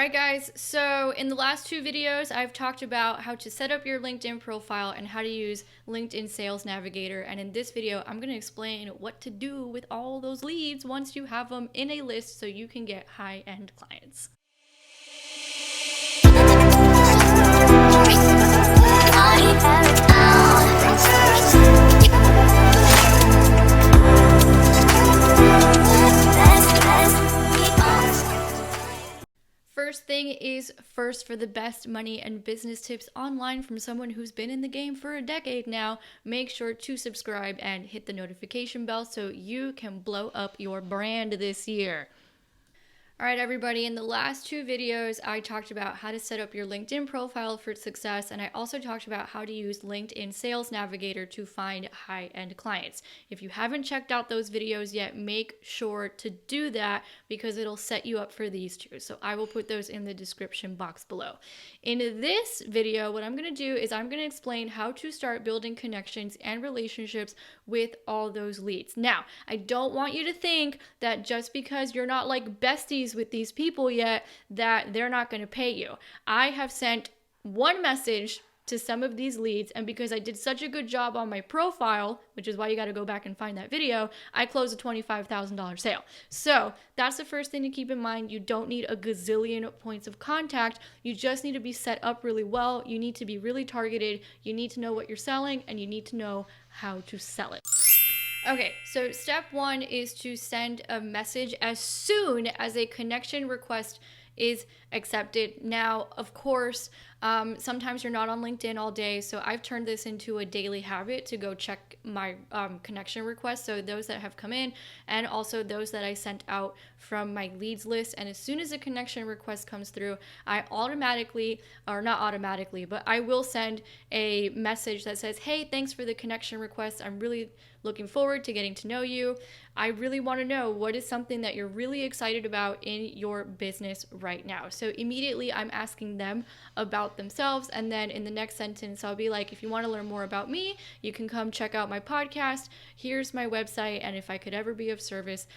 Alright guys, so in the last two videos I've talked about how to set up your LinkedIn profile and how to use LinkedIn Sales Navigator, and in this video I'm going to explain what to do with all those leads once you have them in a list so you can get high-end clients. First thing is first, for the best money and business tips online from someone who's been in the game for a decade now, make sure to subscribe and hit the notification bell so you can blow up your brand this year. Alright everybody, in the last two videos I talked about how to set up your LinkedIn profile for success, and I also talked about how to use LinkedIn Sales Navigator to find high-end clients. If you haven't checked out those videos yet, make sure to do that because it'll set you up for these two. So I will put those in the description box below. In this video, what I'm going to do is I'm going to explain how to start building connections and relationships with all those leads. Now, I don't want you to think that just because you're not like besties with these people yet that they're not going to pay you. I have sent one message to some of these leads, and because I did such a good job on my profile, which is why you got to go back and find that video, I closed a $25,000 sale. So that's the first thing to keep in mind. You don't need a gazillion points of contact. You just need to be set up really well. You need to be really targeted. You need to know what you're selling, and you need to know how to sell it. Okay, so step one is to send a message as soon as a connection request is accepted. Now, of course, sometimes you're not on LinkedIn all day, so I've turned this into a daily habit to go check my connection requests, so those that have come in and also those that I sent out from my leads list. And as soon as a connection request comes through, I automatically, or not automatically, but I will send a message that says, hey, thanks for the connection request. I'm really looking forward to getting to know you. I really want to know what is something that you're really excited about in your business right now. So immediately I'm asking them about themselves, and then in the next sentence I'll be like, if you want to learn more about me, you can come check out my podcast. Here's my website, and if I could ever be of service,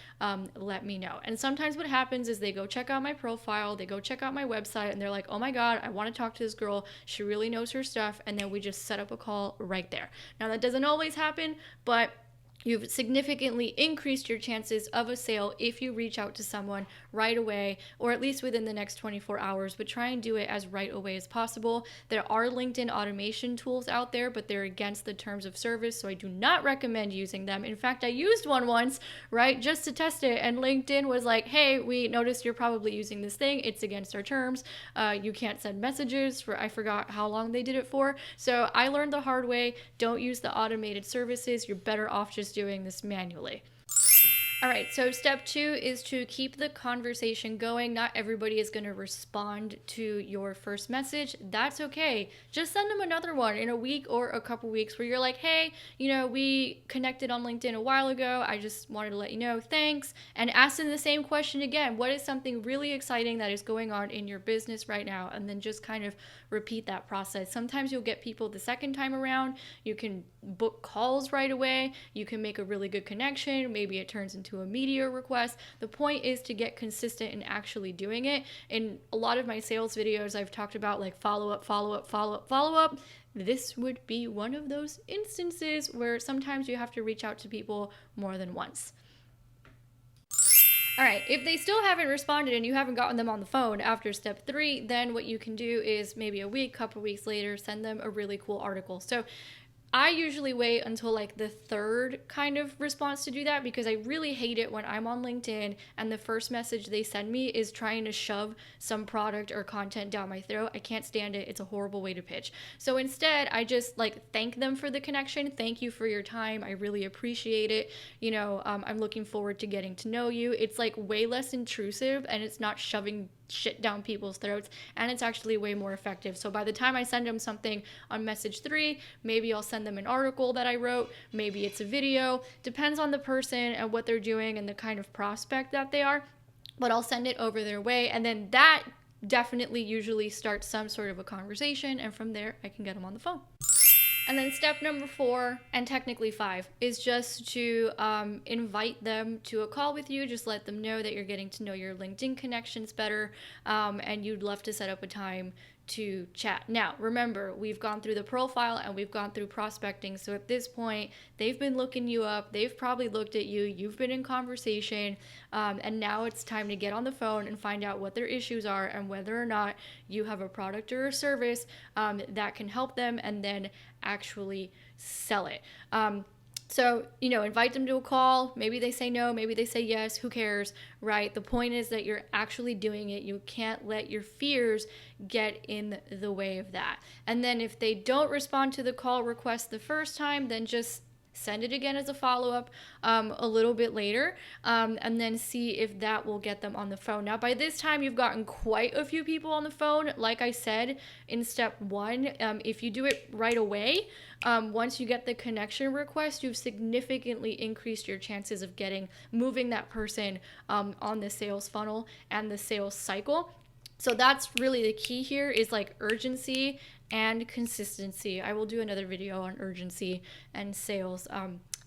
let me know. And sometimes what happens is they go check out my profile, they go check out my website, and they're like, oh my God, I want to talk to this girl. She really knows her stuff. And then we just set up a call right there. Now that doesn't always happen, but you've significantly increased your chances of a sale if you reach out to someone right away, or at least within the next 24 hours, but try and do it as right away as possible. There are LinkedIn automation tools out there, but they're against the terms of service, so I do not recommend using them. In fact, I used one once, right, just to test it, and LinkedIn was like, hey, we noticed you're probably using this thing. It's against our terms. You can't send messages for, I forgot how long they did it for. So I learned the hard way. Don't use the automated services. You're better off just doing this manually. All right, so step two is to keep the conversation going. Not everybody is going to respond to your first message. That's okay. Just send them another one in a week or a couple weeks where you're like, hey, you know, we connected on LinkedIn a while ago. I just wanted to let you know, thanks. And ask them the same question again. What is something really exciting that is going on in your business right now? And then just kind of repeat that process. Sometimes you'll get people the second time around. You can book calls right away. You can make a really good connection. Maybe it turns into a media request. The point is to get consistent in actually doing it. In a lot of my sales videos, I've talked about like follow up, follow up, follow up, follow up. This would be one of those instances where sometimes you have to reach out to people more than once. All right, if they still haven't responded and you haven't gotten them on the phone after step three, then what you can do is maybe a week, couple weeks later, send them a really cool article. So I usually wait until like the third kind of response to do that, because I really hate it when I'm on LinkedIn and the first message they send me is trying to shove some product or content down my throat. I can't stand it. It's a horrible way to pitch. So instead, I just like thank them for the connection. Thank you for your time. I really appreciate it. You know, I'm looking forward to getting to know you. It's like way less intrusive, and it's not shoving shit down people's throats, and it's actually way more effective. So by the time I send them something on message 3, maybe I'll send them an article that I wrote, maybe it's a video, depends on the person and what they're doing and the kind of prospect that they are, but I'll send it over their way, and then that definitely usually starts some sort of a conversation, and from there I can get them on the phone. And then step number 4, and technically 5, is just to invite them to a call with you. Just let them know that you're getting to know your LinkedIn connections better, and you'd love to set up a time to chat. Now, remember, we've gone through the profile and we've gone through prospecting. So at this point, they've been looking you up. They've probably looked at you. You've been in conversation. And now it's time to get on the phone and find out what their issues are and whether or not you have a product or a service that can help them, and then actually sell it. So, invite them to a call. Maybe they say no, maybe they say yes, who cares, right? The point is that you're actually doing it. You can't let your fears get in the way of that. And then if they don't respond to the call request the first time, then just send it again as a follow-up a little bit later, and then see if that will get them on the phone. Now, by this time, you've gotten quite a few people on the phone. Like I said in step 1, if you do it right away, once you get the connection request, you've significantly increased your chances of moving that person on the sales funnel and the sales cycle. So that's really the key here, is like urgency and consistency. I will do another video on urgency and sales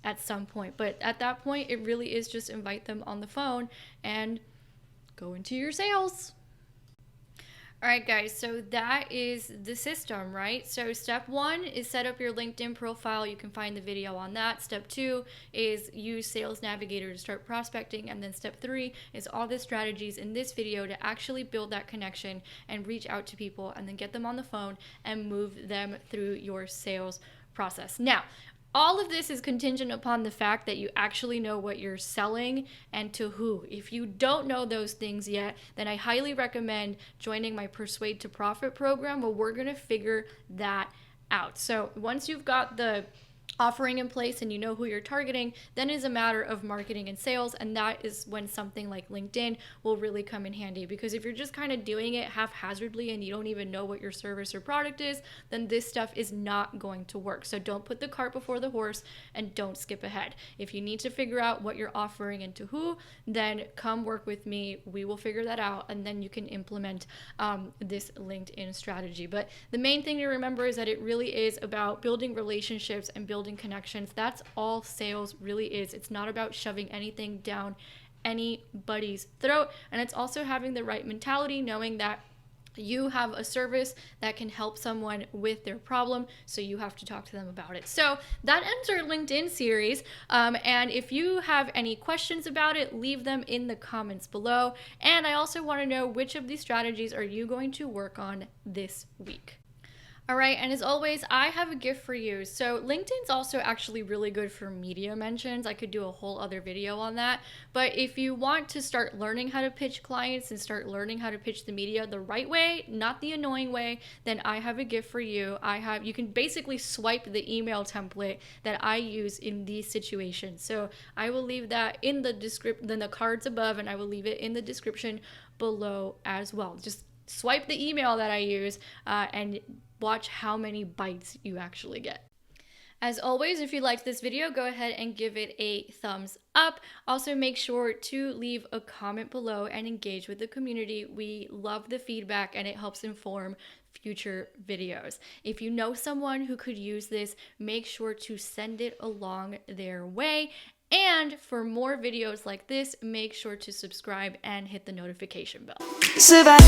at some point. But at that point, it really is just invite them on the phone and go into your sales. All right, guys, so that is the system, right? So step 1 is set up your LinkedIn profile. You can find the video on that. Step 2 is use Sales Navigator to start prospecting. And then step 3 is all the strategies in this video to actually build that connection and reach out to people and then get them on the phone and move them through your sales process. Now, all of this is contingent upon the fact that you actually know what you're selling and to who. If you don't know those things yet, then I highly recommend joining my Persuade to Profit program, where we're going to figure that out. So once you've got the offering in place and you know who you're targeting, then is a matter of marketing and sales. And that is when something like LinkedIn will really come in handy, because if you're just kind of doing it haphazardly and you don't even know what your service or product is, then this stuff is not going to work. So don't put the cart before the horse and don't skip ahead. If you need to figure out what you're offering and to who, then come work with me. We will figure that out, and then you can implement this LinkedIn strategy. But the main thing to remember is that it really is about building relationships and building connections. That's all sales really is. It's not about shoving anything down anybody's throat. And it's also having the right mentality, knowing that you have a service that can help someone with their problem, so you have to talk to them about it. So that ends our LinkedIn series. And if you have any questions about it, leave them in the comments below. And I also want to know, which of these strategies are you going to work on this week? All right, and as always, I have a gift for you. So LinkedIn's also actually really good for media mentions. I could do a whole other video on that. But if you want to start learning how to pitch clients and start learning how to pitch the media the right way, not the annoying way, then I have a gift for you. You can basically swipe the email template that I use in these situations. So I will leave that in the cards above, and I will leave it in the description below as well. Just swipe the email that I use and watch how many bites you actually get. As always, if you liked this video, go ahead and give it a thumbs up. Also, make sure to leave a comment below and engage with the community. We love the feedback and it helps inform future videos. If you know someone who could use this, make sure to send it along their way. And for more videos like this, make sure to subscribe and hit the notification bell. Survive.